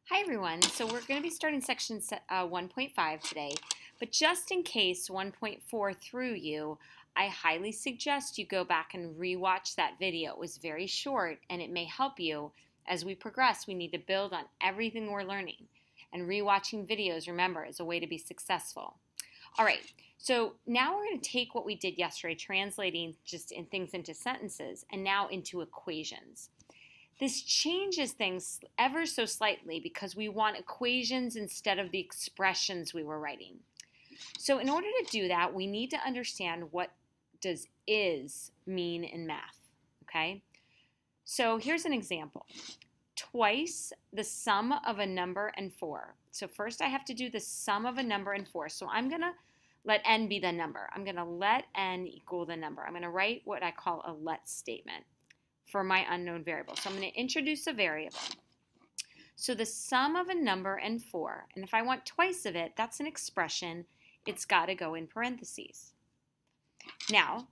Hi everyone, so we're going to be starting section 1.5 today, but just in case 1.4 threw you, I highly suggest you go back and rewatch that video. It was very short and it may help you. As we progress, we need to build on everything we're learning, and rewatching videos, remember, is a way to be successful. All right, so now we're going to take what we did yesterday, translating just in things into sentences, and now into equations. This changes things ever so slightly because we want equations instead of the expressions we were writing. So in order to do that, we need to understand what does is mean in math, okay? So here's an example. Twice the sum of a number and 4. So first I have to do the sum of a number and 4. So I'm going to let n be the number. I'm going to let n equal the number. I'm going to write what I call a let statement for my unknown variable. So I'm going to introduce a variable. So the sum of a number and 4, and if I want twice of it, that's an expression. It's got to go in parentheses. Now,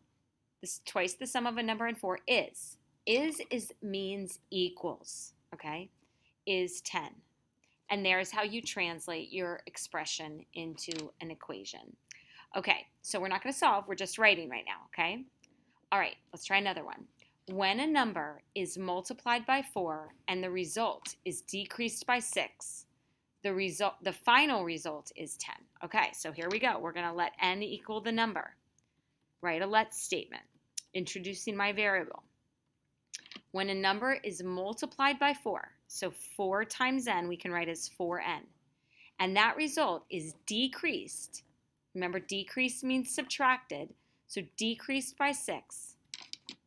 this twice the sum of a number and 4 is. Is means equals, okay? Is 10. And there's how you translate your expression into an equation. Okay, so we're not going to solve. We're just writing right now, okay? All right, let's try another one. When a number is multiplied by 4 and the result is decreased by 6, the final result is 10. Okay, so here we go. We're going to let n equal the number. Write a let statement, introducing my variable. When a number is multiplied by 4, so 4 times n we can write as 4n, and that result is decreased. Remember, decreased means subtracted, so decreased by 6.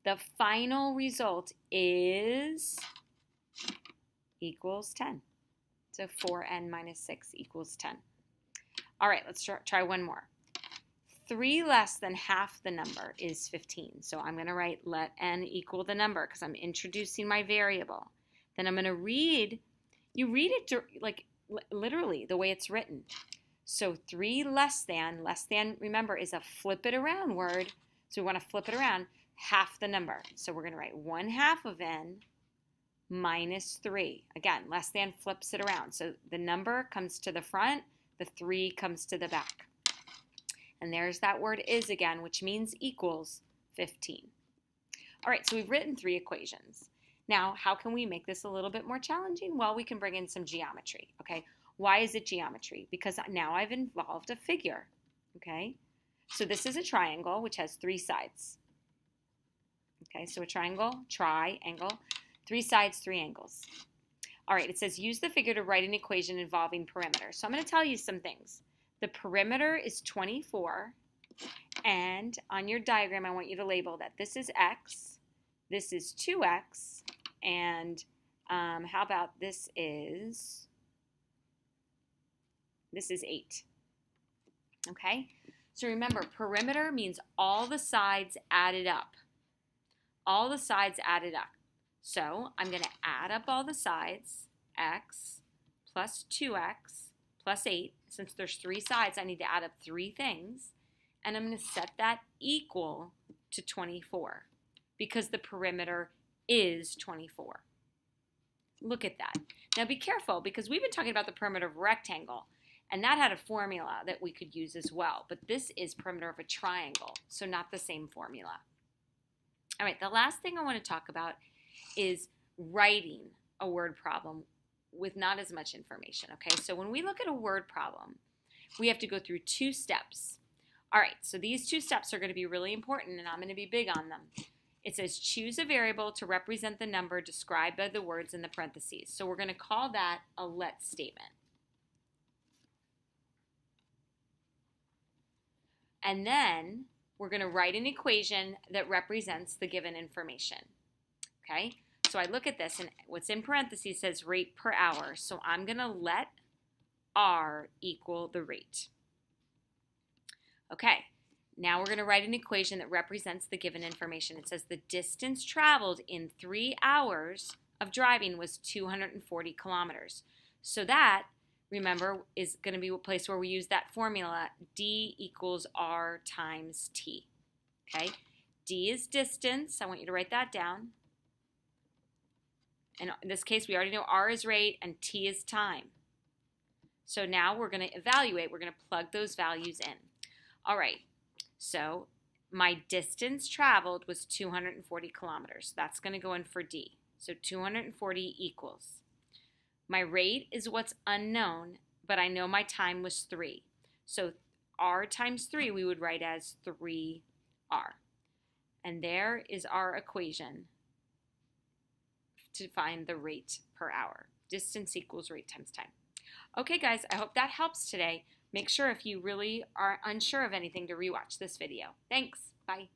The final result is equals 10. So 4n minus 6 equals 10. All right, let's try one more. 3 less than half the number is 15. So I'm going to write let n equal the number because I'm introducing my variable. Then I'm going to read, you read it like literally the way it's written. So 3 less than, remember, is a flip it around word. So we want to flip it around. Half the number. So we're going to write 1/2 of n minus 3. Again, less than flips it around. So the number comes to the front, the 3 comes to the back. And there's that word is again, which means equals 15. All right, so we've written 3 equations. Now, how can we make this a little bit more challenging? Well, we can bring in some geometry, okay? Why is it geometry? Because now I've involved a figure, okay? So this is a triangle, which has 3 sides. Okay, so a triangle, 3 sides, 3 angles. All right, it says use the figure to write an equation involving perimeter. So I'm going to tell you some things. The perimeter is 24, and on your diagram I want you to label that this is x, this is 2x, and how about this is 8. Okay, so remember, perimeter means all the sides added up. All the sides added up. So I'm going to add up all the sides, x plus 2x plus 8. Since there's 3 sides, I need to add up 3 things. And I'm going to set that equal to 24 because the perimeter is 24. Look at that. Now be careful because we've been talking about the perimeter of a rectangle, and that had a formula that we could use as well. But this is perimeter of a triangle, so not the same formula. All right, the last thing I want to talk about is writing a word problem with not as much information, okay? So when we look at a word problem, we have to go through 2 steps. All right, so these 2 steps are going to be really important, and I'm going to be big on them. It says choose a variable to represent the number described by the words in the parentheses. So we're going to call that a let statement. And then we're going to write an equation that represents the given information, okay? So I look at this, and what's in parentheses says rate per hour. So I'm going to let R equal the rate. Okay, now we're going to write an equation that represents the given information. It says the distance traveled in 3 hours of driving was 240 kilometers. So that, remember, is going to be a place where we use that formula, D equals R times T. Okay, D is distance. I want you to write that down. And in this case, we already know R is rate and T is time. So now we're going to evaluate. We're going to plug those values in. All right, so my distance traveled was 240 kilometers. That's going to go in for D. So 240 equals. My rate is what's unknown, but I know my time was 3. So R times 3 we would write as 3R. And there is our equation to find the rate per hour. Distance equals rate times time. Okay, guys, I hope that helps today. Make sure if you really are unsure of anything to rewatch this video. Thanks. Bye.